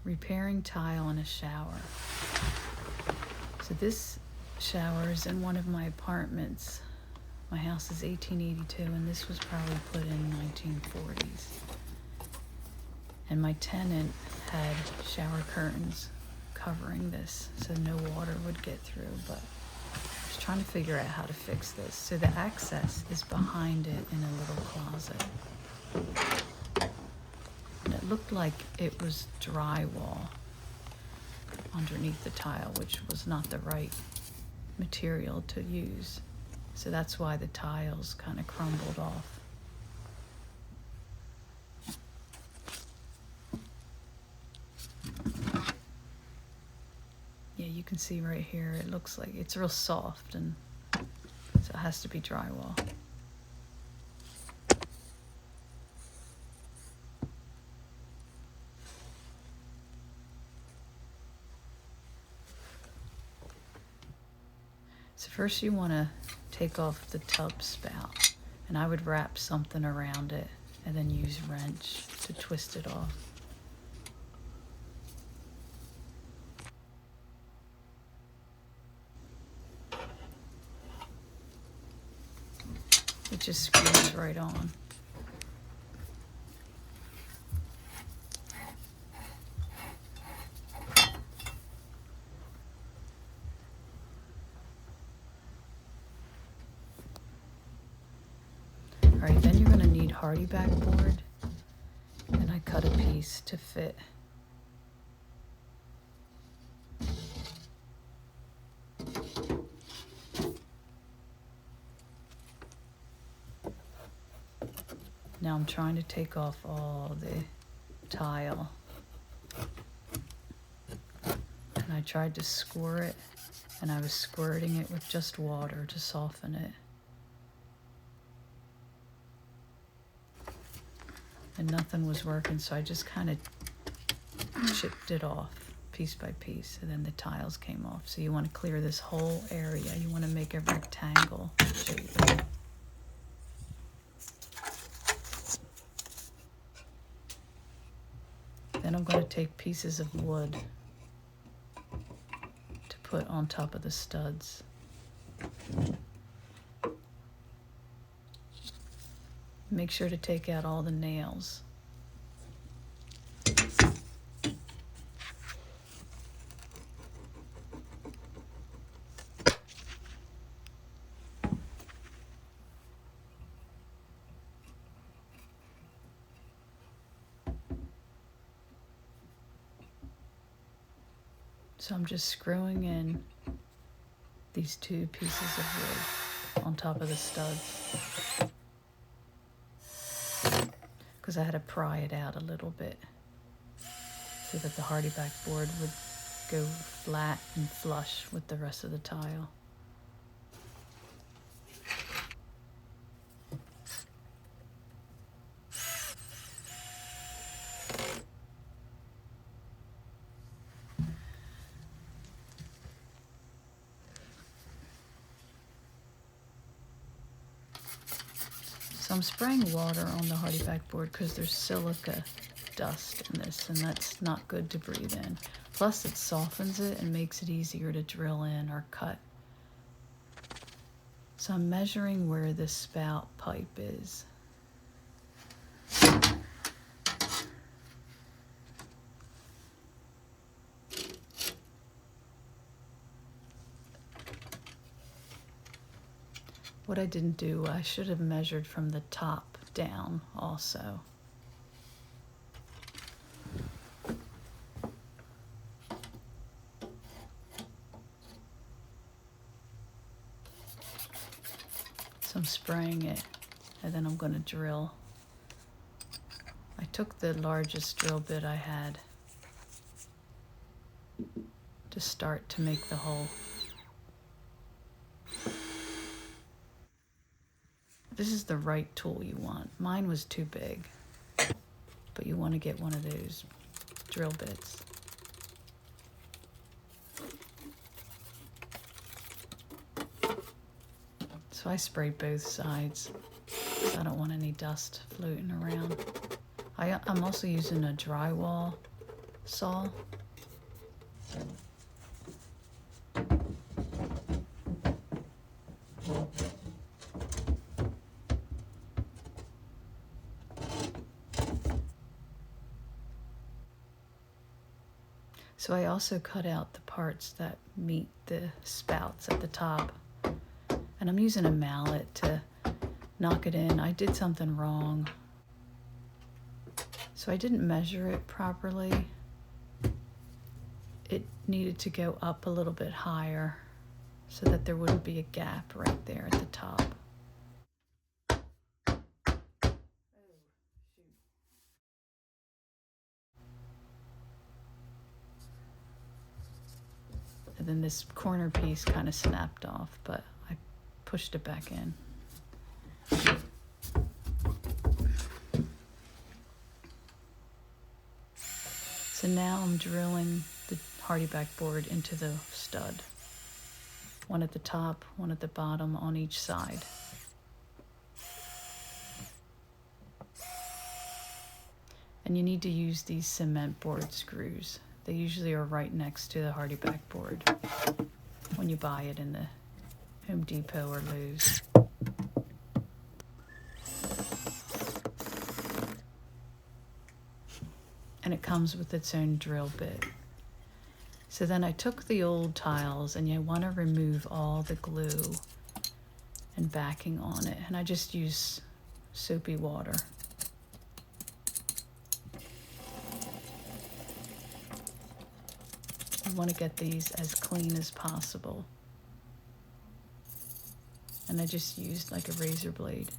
repairing tile in a shower. So this shower is in one of my apartments. My house is 1882, and this was probably put in 1940s. And my tenant had shower curtains covering this so no water would get through, but I was trying to figure out how to fix this. So the access is behind it in a little closet. And it looked like it was drywall underneath the tile, which was not the right material to use. So that's why the tiles kind of crumbled off. Yeah, you can see right here, it looks like it's real soft, and so it has to be drywall. So first you want to take off the tub spout, and I would wrap something around it and then use a wrench to twist it off. It just screws right on. All right, then you're going to need HardieBack board, and I cut a piece to fit. Now I'm trying to take off all the tile, and I tried to score it, and I was squirting it with just water to soften it. And nothing was working, so I just kind of chipped it off piece by piece, and then the tiles came off. So you want to clear this whole area. You want to make a rectangle shape. Then I'm going to take pieces of wood to put on top of the studs. Make sure to take out all the nails. So I'm just screwing in these two pieces of wood on top of the studs, because I had to pry it out a little bit so that the HardieBack board would go flat and flush with the rest of the tile. So I'm spraying water on the HardieBack board because there's silica dust in this, and that's not good to breathe in. Plus it softens it and makes it easier to drill in or cut. So I'm measuring where this spout pipe is. What I didn't do, I should have measured from the top down also. So I'm spraying it, and then I'm going to drill. I took the largest drill bit I had to start to make the hole. This is the right tool you want. Mine was too big, but you want to get one of those drill bits. So I sprayed both sides because I don't want any dust floating around. I'm also using a drywall saw. So I also cut out the parts that meet the spouts at the top. And I'm using a mallet to knock it in. I did something wrong. So I didn't measure it properly. It needed to go up a little bit higher so that there wouldn't be a gap right there at the top. And then this corner piece kind of snapped off, but I pushed it back in. So now I'm drilling the Hardyback board into the stud. One at the top, one at the bottom on each side. And you need to use these cement board screws. They usually are right next to the Hardyback board when you buy it in the Home Depot or Lowe's. And it comes with its own drill bit. So then I took the old tiles, and you want to remove all the glue and backing on it. And I just use soapy water. You want to get these as clean as possible. And I just used like a razor blade.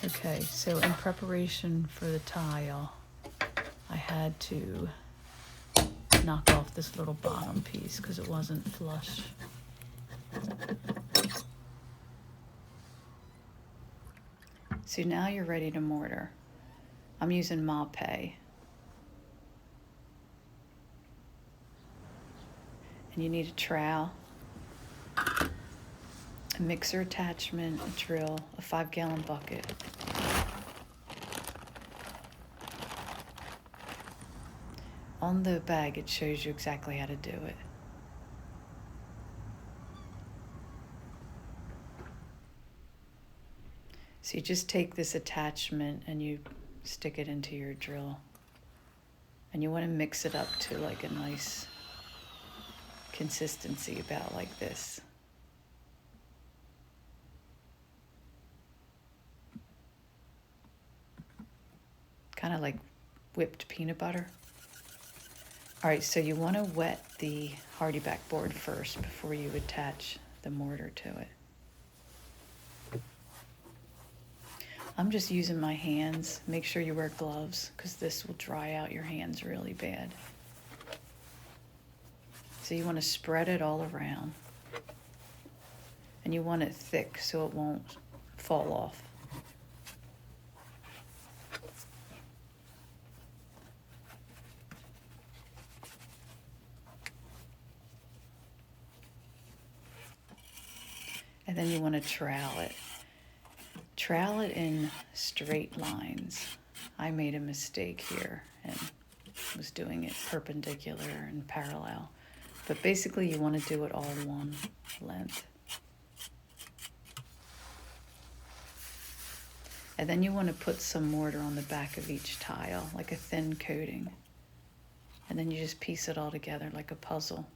Okay, so in preparation for the tile, I had to knock off this little bottom piece because it wasn't flush. So now you're ready to mortar. I'm using Mapei. And you need a trowel, a mixer attachment, a drill, a 5-gallon bucket. On the bag, it shows you exactly how to do it. So you just take this attachment and you stick it into your drill. And you want to mix it up to like a nice consistency, about like this. Kind of like whipped peanut butter. All right, so you want to wet the Hardyback board first before you attach the mortar to it. I'm just using my hands. Make sure you wear gloves because this will dry out your hands really bad. So you want to spread it all around. And you want it thick so it won't fall off. And then you want to trowel it. Trowel it in straight lines. I made a mistake here and was doing it perpendicular and parallel. But basically you want to do it all one length. And then you want to put some mortar on the back of each tile, like a thin coating. And then you just piece it all together like a puzzle.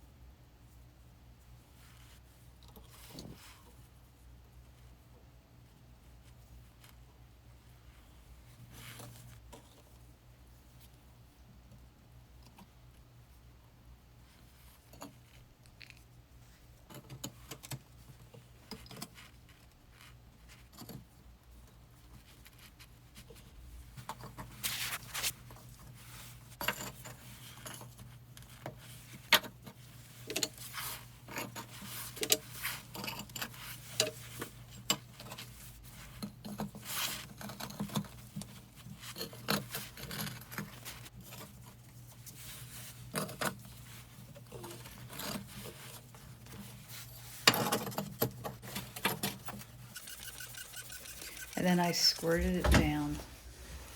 And then I squirted it down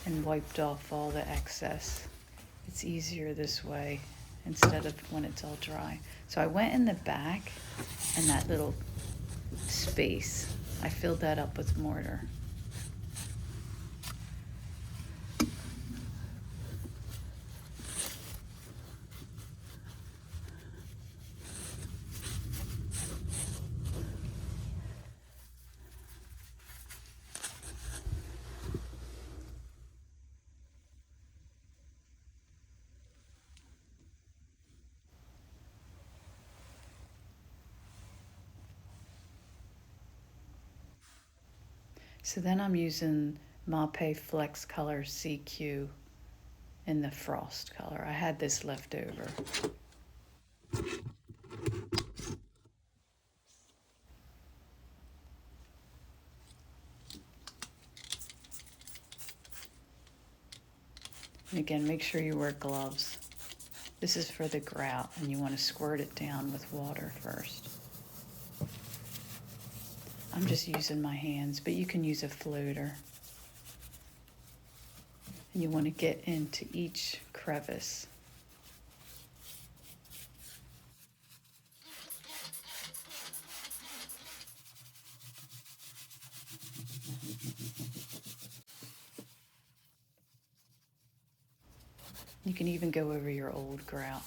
and wiped off all the excess. It's easier this way instead of when it's all dry. So I went in the back and that little space, I filled that up with mortar. So then I'm using Mapei Flex Color CQ in the frost color. I had this left over. And again, make sure you wear gloves. This is for the grout, and you want to squirt it down with water first. I'm just using my hands, but you can use a floater. And you want to get into each crevice. You can even go over your old grout.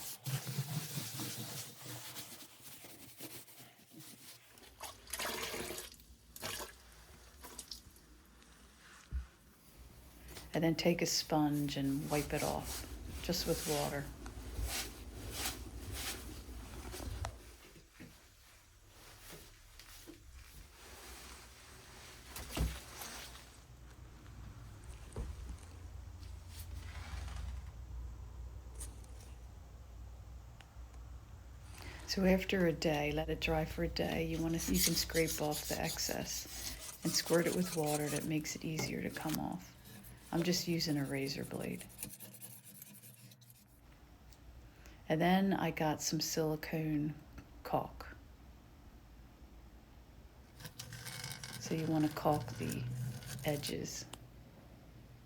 And then take a sponge and wipe it off, just with water. So after a day, let it dry for a day. You can scrape off the excess and squirt it with water. That makes it easier to come off. I'm just using a razor blade. And then I got some silicone caulk. So you want to caulk the edges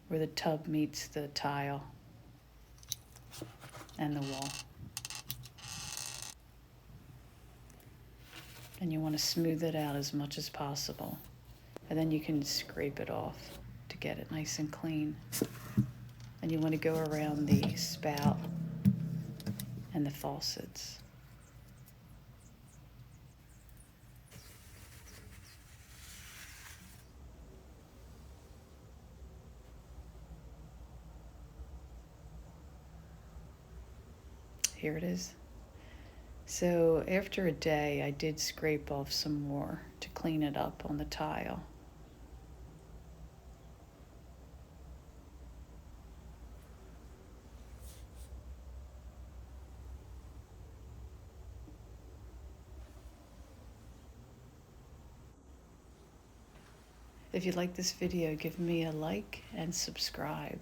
where the tub meets the tile and the wall. And you want to smooth it out as much as possible. And then you can scrape it off to get it nice and clean. And you want to go around the spout and the faucets. Here it is. So after a day, I did scrape off some more to clean it up on the tile. If you like this video, give me a like and subscribe.